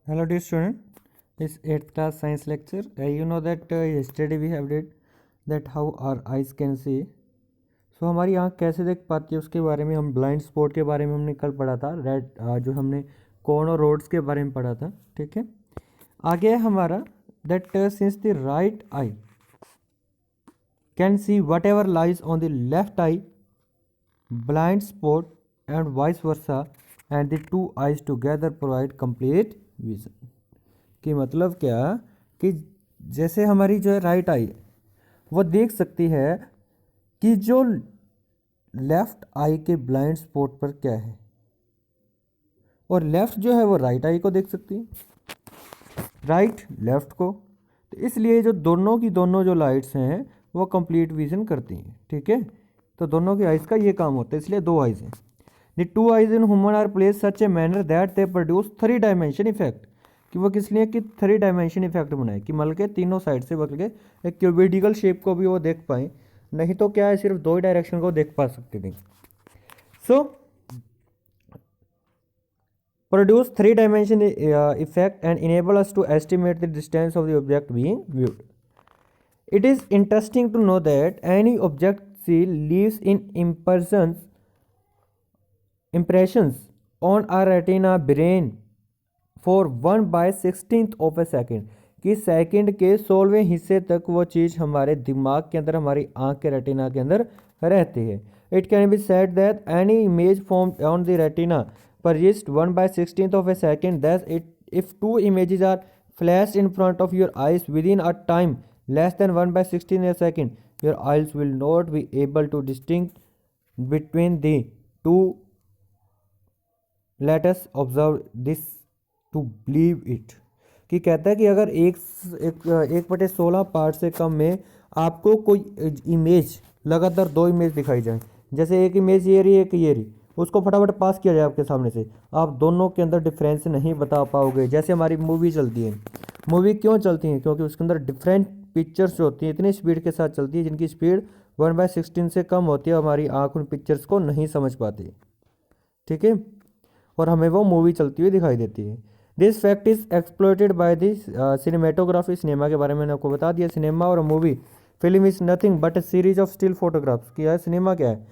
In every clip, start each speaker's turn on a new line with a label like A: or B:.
A: Hello dear student, this 8th class science lecture. You know that yesterday we have read that how our eyes can see. So हमारी आँख कैसे देख पाती है उसके बारे में हम ब्लाइंड स्पॉट के बारे में हमने कल पढ़ा था। जो हमने कोन और रोड्स के बारे में पढ़ा था। ठीक है, आगे है हमारा that since the right I can see what ever lies on the left I blind spot and vice versa and the two eyes together provide complete vision. कि मतलब क्या कि जैसे हमारी जो है राइट आई वो देख सकती है कि जो लेफ्ट आई के ब्लाइंड स्पॉट पर क्या है, और लेफ्ट जो है वो राइट आई को देख सकती है, राइट लेफ्ट को। तो इसलिए जो दोनों की दोनों जो लाइट्स हैं वो कंप्लीट विजन करती हैं। ठीक है, तो दोनों की आइज़ का ये काम होता है, इसलिए दो आइज़ हैं। The two eyes in human are place such a manner that they produce three dimension effect. कि वो किस लिए कि थ्री डायमेंशन इफेक्ट बनाए, कि मतलब के तीनों साइड से बल्कि एक क्यूबिडिकल शेप को भी वो देख पाए, नहीं तो क्या है सिर्फ दो ही डायरेक्शन को देख पा सकते थे। सो produce three dimension effect and enable us to estimate the distance of the object being viewed. It is interesting to know that any object see leaves in impressions on our retina brain for 1/16 of a second। कि second के 16वें हिस्से तक वो चीज़ हमारे दिमाग के अंदर, हमारी आँख के रेटिना के अंदर रहती है। It can be said that any image formed on the retina persist 1/16 of a second, thus if two images are flashed in front of your eyes within a time less than 1/16 a second, your eyes will not be able to distinguish between the two. Let us observe this to believe it। कि कहता है कि अगर एक बटे 16 part से कम में आपको कोई इमेज, लगातार दो इमेज दिखाई जाए, जैसे एक इमेज ये रही एक ये रही, उसको फटाफट पास किया जाए आपके सामने से, आप दोनों के अंदर डिफरेंस नहीं बता पाओगे। जैसे हमारी मूवी चलती है, मूवी क्यों चलती है? क्योंकि उसके अंदर डिफरेंट पिक्चर्स जो होती हैं इतनी स्पीड के साथ चलती है जिनकी स्पीड 1/16 से कम होती है, हमारी आँख उन पिक्चर्स को नहीं समझ पाती। ठीक है, और हमें वो मूवी चलती हुई दिखाई देती है। This fact is exploited by this cinematography. Cinema के बारे में मैंने आपको बता दिया। सिनेमा और movie film is nothing but a series of still photographs. की है सिनेमा क्या है?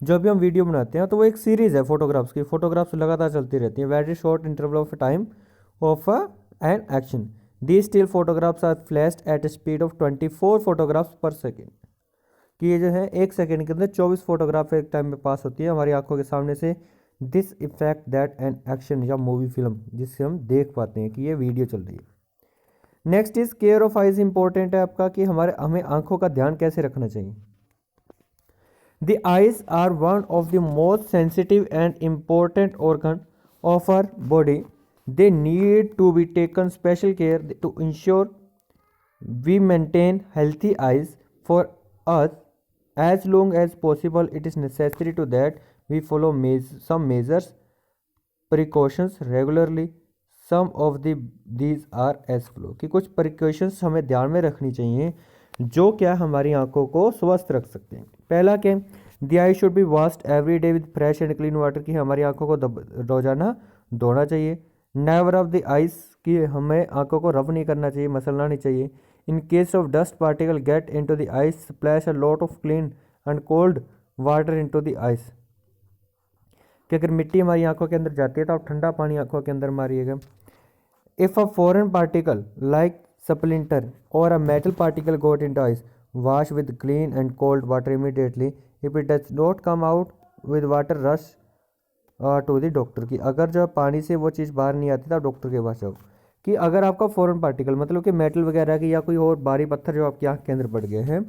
A: जो भी हम वीडियो बनाते हैं तो वो एक सीरीज है फोटोग्राफ्स की, फोटोग्राफ्स लगातार चलती रहती है, very short interval of time of an action. The still photographs are flashed at speed of 24 photographs per second. कि ये जो है एक सेकेंड के अंदर 24 फोटोग्राफ एक टाइम में पास होती है हमारी आंखों के सामने से। This effect that an action या मूवी फिल्म, जिससे हम देख पाते हैं कि ये वीडियो चल रही है। Next is care of eyes. Important है आपका कि हमें आंखों का ध्यान कैसे रखना चाहिए। The eyes are one of the most sensitive and important organ of our body. They need to be taken special care to ensure we maintain healthy eyes for us. As long as possible, it is necessary to that we follow some measures, precautions regularly. Some of these are as follow। कि कुछ precautions हमें ध्यान में रखनी चाहिए जो क्या हमारी आंखों को स्वस्थ रख सकते हैं। पहला क्या? The I should be washed every day with fresh and clean water. की हमारी आंखों को रोजाना धोना चाहिए। नेवर ऑफ द आइस, कि हमें आंखों को रब नहीं करना चाहिए, मसलना नहीं चाहिए। In case of dust particle get into the eyes, splash a lot of clean and cold water into the eyes। कि अगर मिट्टी हमारी आंखों के अंदर जाती है तो आप ठंडा पानी आंखों के अंदर मारिएगा। If a foreign particle like splinter or a metal particle got into eyes, wash with clean and cold water immediately। if it does not come out with water, rush to the doctor। की अगर जो पानी से वो चीज़ बाहर नहीं आती तो आप डॉक्टर के पास जाओ। कि अगर आपका फॉरेन पार्टिकल मतलब कि मेटल वगैरह की या कोई और भारी पत्थर जो आपकी आंख के अंदर पड़ गए हैं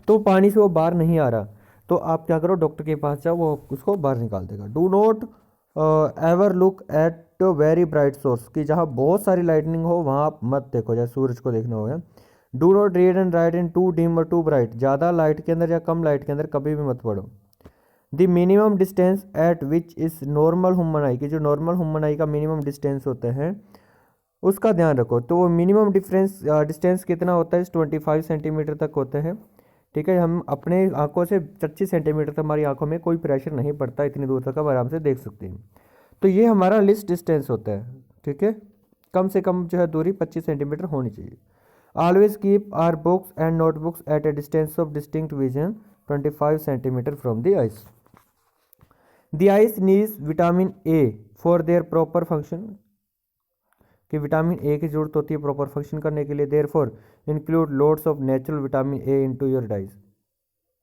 A: तो पानी से वो बाहर नहीं आ रहा, तो आप क्या करो, डॉक्टर के पास जाओ, वो उसको बाहर निकाल देगा। Do not ever look at very bright source. कि जहाँ बहुत सारी लाइटनिंग हो वहाँ आप मत देखो, जैसे सूरज को देखना होगा। Do not read and write in too dim or too bright. ज़्यादा लाइट के अंदर या कम लाइट के अंदर कभी भी मत पढ़ो। The minimum distance eight which is normal human आई। की जो नॉर्मल ह्यूमन आई का मिनिमम डिस्टेंस होता है उसका ध्यान रखो। तो वो मिनिमम डिस्टेंस कितना होता है? 25 सेंटीमीटर तक होता है। ठीक है, हम अपने आंखों से 25 सेंटीमीटर तक हमारी आंखों में कोई प्रेशर नहीं पड़ता, इतनी दूर तक हम आराम से देख सकते हैं। तो ये हमारा लिस्ट डिस्टेंस होता है, ठीक है। कम से कम जो है दूरी 25 सेंटीमीटर होनी चाहिए। Always keep our books and notebooks at a distance of distinct vision 25 centimetre from the eyes. The eyes needs vitamin A for their proper function, कि विटामिन ए की जरूरत होती है प्रॉपर फंक्शन करने के लिए। Therefore include loads of natural vitamin A into your diet,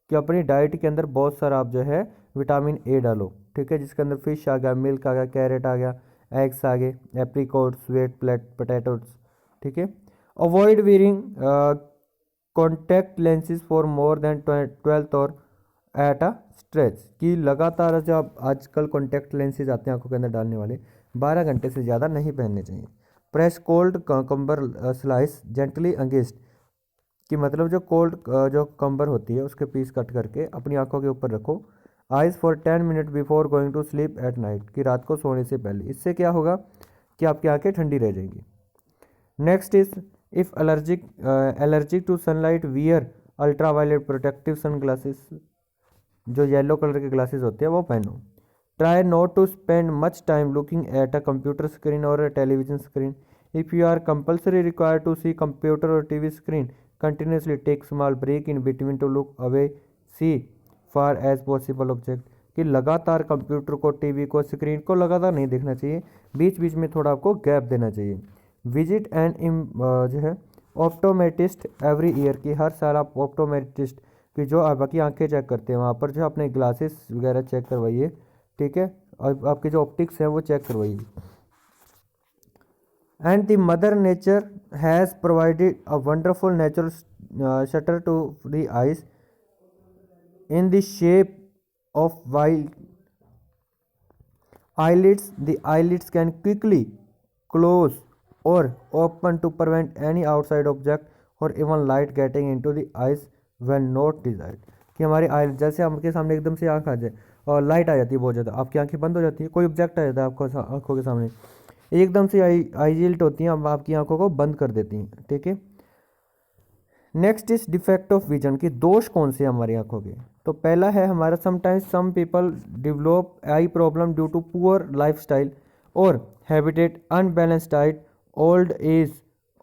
A: कि अपनी डाइट के अंदर बहुत सारा आप जो है विटामिन ए डालो, ठीक है, जिसके अंदर फिश आ गया, मिल्क आ गया, कैरेट आ गया, एग्स आ गए, एप्रिकॉट, स्वीट पोटैटोज, ठीक है। Avoid wearing contact lenses for more than 12 और एट अ स्ट्रेच, कि लगातार जो आप आजकल कॉन्टैक्ट लेंसेज आते हैं आंखों के अंदर डालने वाले, 12 घंटे से ज़्यादा नहीं पहनने चाहिए। प्रेस कोल्ड कंबर स्लाइस जेंटली अगेंस्ट, कि मतलब जो कोल्ड जो कंबर होती है उसके पीस कट करके अपनी आंखों के ऊपर रखो। Eyes for 10 minute before going to sleep at night, कि रात को सोने से पहले। इससे क्या होगा कि आपकी आंखें ठंडी रह जाएंगी। Next is if allergic to sunlight wear ultraviolet protective sun glasses, जो येलो कलर के ग्लासेस होते हैं वो पहनो। Try not to spend much time looking at a computer screen और a television screen. If you are compulsory required to see computer और TV screen, continuously take small break in between to look away see far as possible object, कि लगातार computer को, TV को, screen को लगातार नहीं देखना चाहिए, बीच बीच में थोड़ा आपको गैप देना चाहिए। विजिट एंड जो है ऑप्टोमेट्रिस्ट एवरी ईयर, की हर साल आप ऑप्टोमेट्रिस्ट कि जो आपकी आंखें चेक करते हैं वहाँ पर जो अपने ग्लासेस वगैरह चेक करवाइए, ठीक है, और आपके जो ऑप्टिक्स हैं वो चेक करवाइए। And the mother nature has provided a wonderful natural shutter to the eyes in the shape of wild eyelids. The eyelids can quickly close or open to prevent any outside object or even light getting into the eyes when not desired, कि हमारी आई, जैसे आपके सामने एकदम से आँख आ जाए और लाइट आ जाती है बहुत ज़्यादा, आपकी आंखें बंद हो जाती है, कोई ऑब्जेक्ट आ जाता है आपको आंखों के सामने, एकदम से आईजिल्ट होती हैं, आपकी आंखों को बंद कर देती हैं, ठीक है। Next is defect of vision, की दोष कौन से हमारी आंखों के। तो पहला है हमारा sometimes some people develop eye problem due to poor lifestyle और habitat, unbalance diet, old age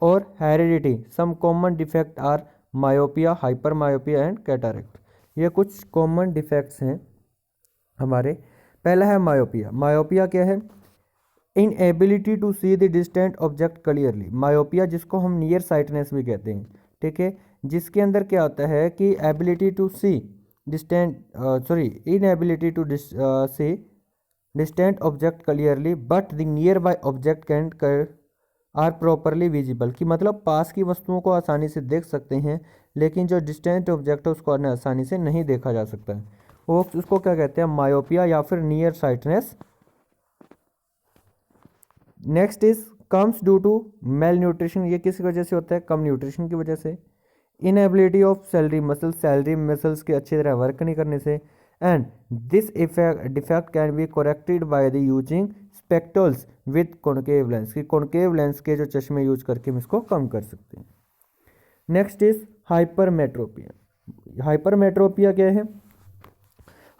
A: और heredity. Some common defect are myopia, hyper myopia and cataract. ये कुछ कॉमन डिफेक्ट्स हैं हमारे। पहला है मायोपिया। मायोपिया क्या है? Inability to see the distant object clearly. Myopia जिसको हम नियर साइटनेस भी कहते हैं, ठीक है, जिसके अंदर क्या होता है कि ability to see distant inability to see distant object clearly but the near by object can are properly visible, कि मतलब पास की वस्तुओं को आसानी से देख सकते हैं लेकिन जो डिस्टेंट ऑब्जेक्ट है उसको आसानी से नहीं देखा जा सकता है, वो उसको क्या कहते हैं? मायोपिया या फिर near sightedness. Next is comes due to malnutrition. ये किस वजह से होता है? कम न्यूट्रिशन की वजह से। इनएबिलिटी ऑफ सैलरी मसल्स के अच्छी तरह वर्क नहीं करने से। And this defect can be corrected by the using spectacles with concave lens, कि कॉनकेव लेंस के जो चश्मे यूज करके हम इसको कम कर सकते हैं। Next is hypermetropia. हाइपरमेट्रोपिया क्या है?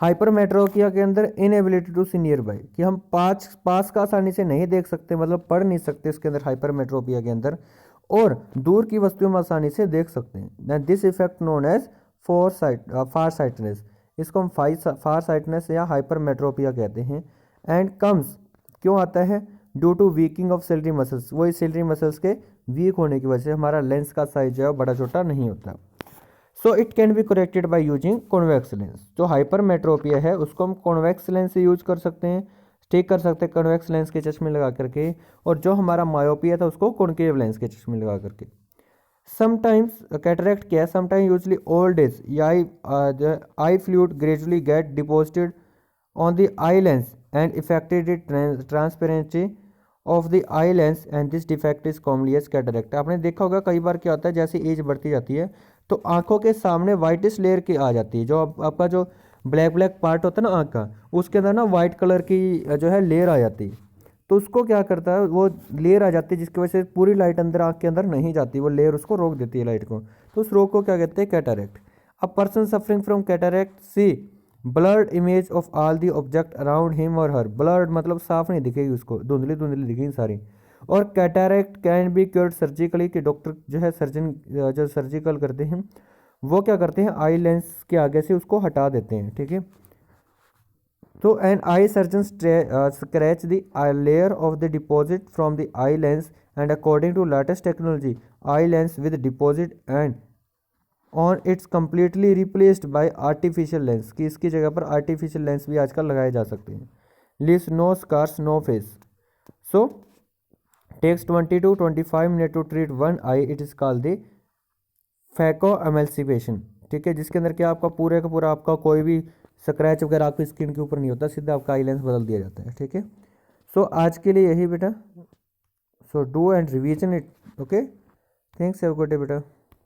A: हाइपरमेट्रोपिया के अंदर inability to see near by, कि हम पास का आसानी से नहीं देख सकते, मतलब पढ़ नहीं सकते इसके अंदर, हाइपरमेट्रोपिया के अंदर, और दूर की वस्तुओं में आसानी से देख सकते हैं। This effect known as far sightedness, इसको हम फार साइटनेस या हाइपरमेट्रोपिया कहते हैं। एंड कम्स क्यों आता है? Due to weaking of ciliary muscles, वही सिलरी मसल्स के वीक होने की वजह से हमारा लेंस का साइज जो है बड़ा छोटा नहीं होता। So it can be corrected by using convex lens. जो हाइपरमेट्रोपिया है उसको हम कॉन्वेक्स लेंस से यूज कर सकते हैं, ठीक कर सकते हैं कॉन्वेक्स लेंस के चश्मे लगा करके, और जो हमारा मायोपिया था उसको कॉनकेव लेंस के चश्मे लगा करके। समटाइम्स कैटरेक्ट क्या है? Sometime usually old age eye fluid gradually get deposited on the eye lens and effected transparency of the eye lens and this defect is commonly as cataract. आपने देखा होगा कई बार क्या होता है, जैसे एज बढ़ती जाती है तो आंखों के सामने वाइटिश लेयर की आ जाती है, जो आपका जो ब्लैक पार्ट होता है ना आँख का, उसके अंदर ना वाइट कलर की जो है लेयर आ जाती है। तो उसको क्या करता है, वो लेयर आ जाती है जिसकी वजह से पूरी लाइट अंदर आँख के अंदर नहीं जाती, वो लेयर उसको रोक देती है लाइट को, तो उस रोग को क्या कहते हैं? Cataract. A person suffering from cataract see blurred image of all the object around him और हर, ब्लर्ड मतलब साफ नहीं दिखेगी उसको, धुंधली धुंधली दिखेगी सारी। और cataract can be cured surgically, कि डॉक्टर जो है सर्जन जो सर्जिकल करते हैं वो क्या करते हैं, आई लेंस के आगे से उसको हटा देते हैं, ठीक है। तो an eye surgeon scratch the layer of the deposit from the eye lens and according to latest technology eye lens with deposit and on its completely replaced by artificial lens, कि इसकी जगह पर आर्टिफिशियल लेंस भी आजकल लगाए जा सकते हैं। Leaves no scars no face, so takes 20 to 25 minute to treat one eye, it is called the phacoemulsification, ठीक है, जिसके अंदर क्या आपका पूरे का पूरा आपका कोई भी स्क्रैच वगैरह आपकी स्किन के ऊपर नहीं होता, सीधा आपका आई लेंस बदल दिया जाता है, ठीक है। सो आज के लिए यही बेटा, so do and revision it, okay, thanks, have a good day बेटा।